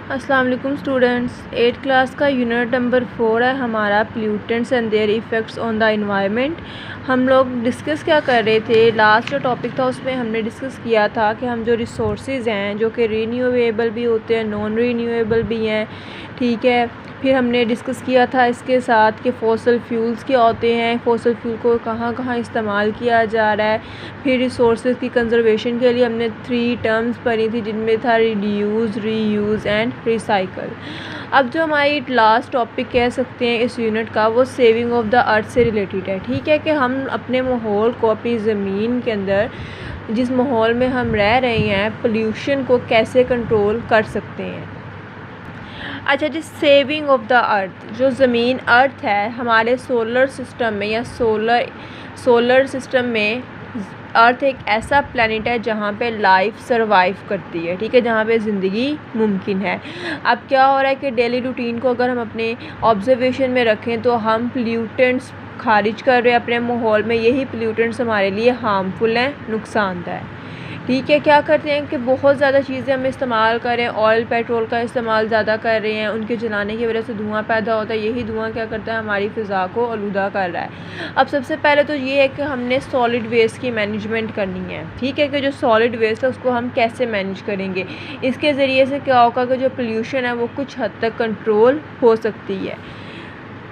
अस्सलाम वालेकुम students. 8th class का यूनिट नंबर 4 है हमारा, pollutants and their effects on the environment. हम लोग डिस्कस क्या कर रहे थे, लास्ट जो टॉपिक था उसमें हमने डिस्कस किया था कि हम जो रिसोर्सेज हैं जो कि रीन्यूएबल भी होते हैं, नॉन रीन्यूएबल भी हैं, ठीक है। फिर हमने डिस्कस किया था इसके साथ कि फॉसल फ्यूल्स क्या होते हैं, फॉसल फ्यूल को कहाँ कहाँ इस्तेमाल किया जा रहा है। फिर रिसोर्सेज की कंजर्वेशन के लिए हमने 3 टर्म्स पढ़ी थी जिनमें था रिड्यूस, रीयूज़ एंड रिसाइकल। अब जो हमारी लास्ट टॉपिक कह सकते हैं इस यूनिट का, वो सेविंग ऑफ द अर्थ से रिलेटेड है, ठीक है। कि हम अपने माहौल को, अपनी ज़मीन के अंदर जिस माहौल में हम रह रहे हैं, पोल्यूशन को कैसे कंट्रोल कर सकते हैं। अच्छा जी, सेविंग ऑफ द अर्थ, जो ज़मीन अर्थ है हमारे सोलर सिस्टम में या सोलर सिस्टम में, अर्थ एक ऐसा प्लैनेट है जहाँ पे लाइफ सरवाइव करती है, ठीक है, जहाँ पे ज़िंदगी मुमकिन है। अब क्या हो रहा है कि डेली रूटीन को अगर हम अपने ऑब्जर्वेशन में रखें तो हम पोल्यूटेंट्स खारिज कर रहे हैं अपने माहौल में। यही पोल्यूटेंट्स हमारे लिए हार्मफुल हैं, नुकसानदायक है, ठीक है। क्या करते हैं कि बहुत ज़्यादा चीज़ें हम इस्तेमाल करें, ऑयल पेट्रोल का इस्तेमाल ज़्यादा कर रहे हैं, उनके जलाने की वजह से धुआं पैदा होता है। यही धुआं क्या करता है, हमारी फ़िज़ा को आलूदा कर रहा है। अब सबसे पहले तो ये है कि हमने सॉलिड वेस्ट की मैनेजमेंट करनी है, ठीक है। कि जो सॉलिड वेस्ट है उसको हम कैसे मैनेज करेंगे, इसके ज़रिए से क्या होगा कि जो पोल्यूशन है वो कुछ हद तक कंट्रोल हो सकती है।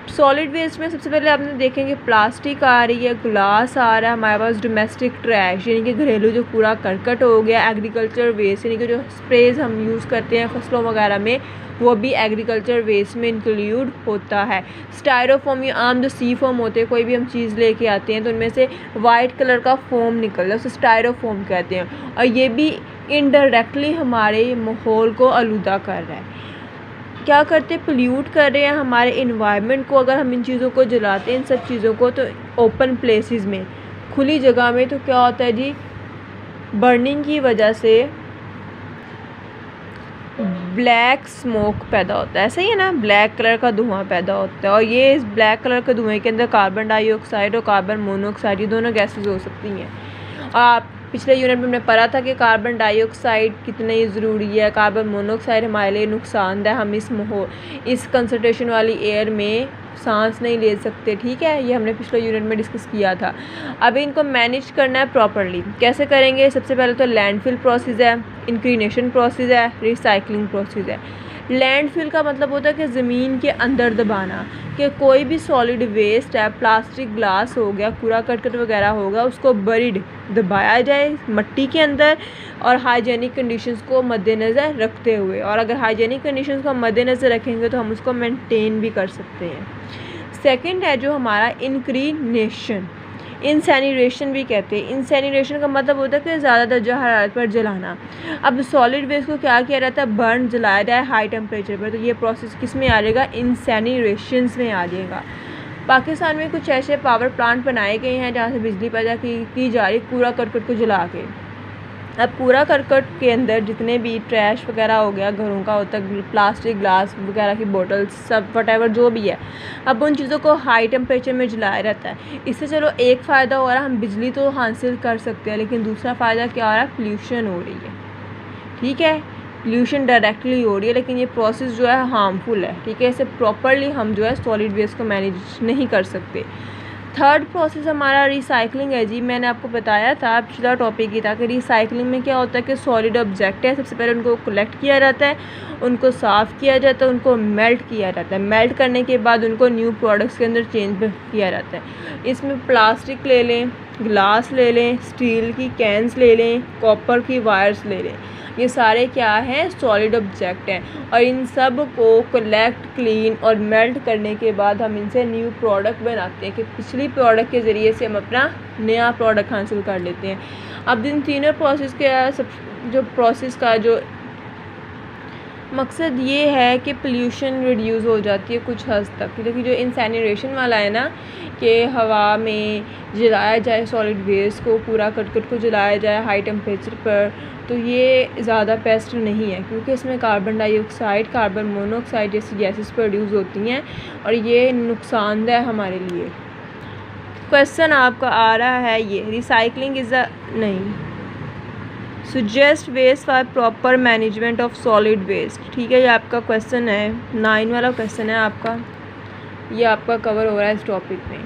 सॉलिड वेस्ट में सबसे पहले आपने देखेंगे प्लास्टिक आ रही है, ग्लास आ रहा है, हमारे पास डोमेस्टिक ट्रैश यानी कि घरेलू जो कूड़ा करकट हो गया, एग्रीकल्चर वेस्ट यानी कि जो स्प्रेज हम यूज़ करते हैं फसलों वगैरह में, वो भी एग्रीकल्चर वेस्ट में इंक्लूड होता है। स्टायरोफोम या आम जो सी फोम होते हैं, कोई भी हम चीज़ लेके आते हैं तो उनमें से वाइट कलर का फोम निकलता है, उसे स्टायरोफोम कहते हैं, और ये भी इनडायरेक्टली हमारे माहौल को आलूदा कर रहा है। क्या करते, पोल्यूट कर रहे हैं हमारे इन्वायरमेंट को। अगर हम इन चीज़ों को जलाते हैं, इन सब चीज़ों को, तो ओपन प्लेसेस में, खुली जगह में, तो क्या होता है जी, बर्निंग की वजह से ब्लैक स्मोक पैदा होता है, सही है ना, ब्लैक कलर का धुआं पैदा होता है। और ये इस ब्लैक कलर के धुएं के अंदर कार्बन डाइऑक्साइड और कार्बन मोनोऑक्साइड, ये दोनों गैसेस हो सकती हैं। और आप पिछले यूनिट में हमने पढ़ा था कि कार्बन डाइऑक्साइड कितनी ज़रूरी है, कार्बन मोनोऑक्साइड हमारे लिए नुकसानदेह, हम इस कंसंट्रेशन वाली एयर में सांस नहीं ले सकते, ठीक है। ये हमने पिछले यूनिट में डिस्कस किया था। अब इनको मैनेज करना है प्रॉपरली, कैसे करेंगे। सबसे पहले तो लैंडफिल प्रोसेस है, इंक्रीनेशन प्रोसेस है, रिसाइकलिंग प्रोसेस है। लैंडफिल का मतलब होता है कि ज़मीन के अंदर दबाना, कि कोई भी सॉलिड वेस्ट है, प्लास्टिक, ग्लास हो गया, कूड़ा करकट वगैरह होगा, उसको बरीड दबाया जाए मिट्टी के अंदर, और हाइजेनिक कंडीशंस को मद्देनज़र रखते हुए। और अगर हाइजेनिक कंडीशंस को मद्देनज़र रखेंगे तो हम उसको मेंटेन भी कर सकते हैं। सेकंड है जो हमारा इंक्रीनेशन, इंसैनिरेशन भी कहते हैं। इंसैनिरेशन का मतलब होता है कि ज़्यादा दर्जा हरारत पर जलाना। अब सॉलिड वेस्ट को क्या किया जाता है, बर्न, जलाया जाए हाई टेम्परेचर पर, तो ये प्रोसेस किस में आ जाएगा, इंसैनिरेशंस में आ जाएगा। पाकिस्तान में कुछ ऐसे पावर प्लांट बनाए गए हैं जहाँ से बिजली पैदा की जा रही कूड़ा करकट को जला के। अब कूड़ा करकट के अंदर जितने भी ट्रैश वगैरह हो गया, घरों का होता है, प्लास्टिक, ग्लास वगैरह की बोतल्स, सब वटेवर जो भी है, अब उन चीज़ों को हाई टेम्परेचर में जलाया रहता है। इससे चलो एक फ़ायदा हो रहा है, हम बिजली तो हासिल कर सकते हैं, लेकिन दूसरा फ़ायदा क्या हो रहा है, पोल्यूशन हो रही है, ठीक है। पोल्यूशन डायरेक्टली हो रही है, लेकिन ये प्रोसेस जो है हार्मफुल है, ठीक है। इसे प्रॉपरली हम जो है सॉलिड वेस्ट को मैनेज नहीं कर सकते। थर्ड प्रोसेस हमारा रिसाइकलिंग है जी। मैंने आपको बताया था, पिछला टॉपिक ही था कि रिसाइकलिंग में क्या होता है कि सॉलिड ऑब्जेक्ट है, सबसे पहले उनको कलेक्ट किया जाता है, उनको साफ़ किया जाता है, उनको मेल्ट किया जाता है, मेल्ट करने के बाद उनको न्यू प्रोडक्ट्स के अंदर चेंज किया जाता है। इसमें प्लास्टिक ले लें, ग्लास ले लें, स्टील की कैंस ले लें, कॉपर की वायर्स ले लें, ये सारे क्या हैं, सॉलिड ऑब्जेक्ट हैं। और इन सब को कलेक्ट, क्लीन और मेल्ट करने के बाद हम इनसे न्यू प्रोडक्ट बनाते हैं, कि पिछली प्रोडक्ट के ज़रिए से हम अपना नया प्रोडक्ट हासिल कर लेते हैं। अब इन तीनों प्रोसेस का जो मकसद ये है कि पोल्यूशन रिड्यूस हो जाती है कुछ हद तक। क्योंकि जो इंसैनिरेशन वाला है ना, कि हवा में जलाया जाए सॉलिड वेस्ट को, कूड़ा करकट को जलाया जाए हाई टेम्परेचर पर, तो ये ज़्यादा बेस्ट नहीं है, क्योंकि इसमें कार्बन डाइऑक्साइड, कार्बन मोनोऑक्साइड जैसी गैसेस प्रोड्यूस होती हैं, और ये नुकसानदेह है हमारे लिए। क्वेश्चन आपका आ रहा है ये, रिसाइकलिंग इज़ नहीं, suggest waste for proper management of solid waste. ठीक है, ये आपका क्वेश्चन है, 9 वाला क्वेश्चन है आपका, ये आपका कवर हो रहा है इस टॉपिक में।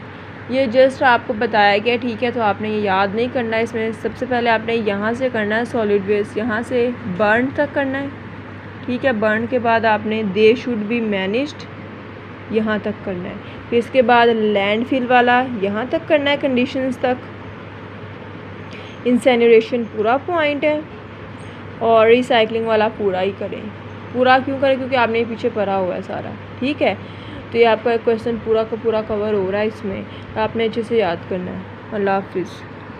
ये जस्ट आपको बताया गया, ठीक है, तो आपने ये याद नहीं करना है। इसमें सबसे पहले आपने यहाँ से करना है सॉलिड वेस्ट, यहाँ से बर्न तक करना है। ठीक है, बर्न के बाद आपने दे शुड बी मैनेज्ड यहाँ तक करना है। फिर इसके बाद लैंडफिल वाला यहाँ तक करना है, कंडीशंस तक। इंसेनरेशन पूरा पॉइंट है, और रिसाइकलिंग वाला पूरा ही करें। पूरा क्यों करें? क्योंकि आपने ये पीछे पढ़ा हुआ है सारा। ठीक है, तो ये आपका क्वेश्चन पूरा का पूरा कवर हो रहा है इसमें, आपने अच्छे से याद करना है। अल्लाह हाफिज़।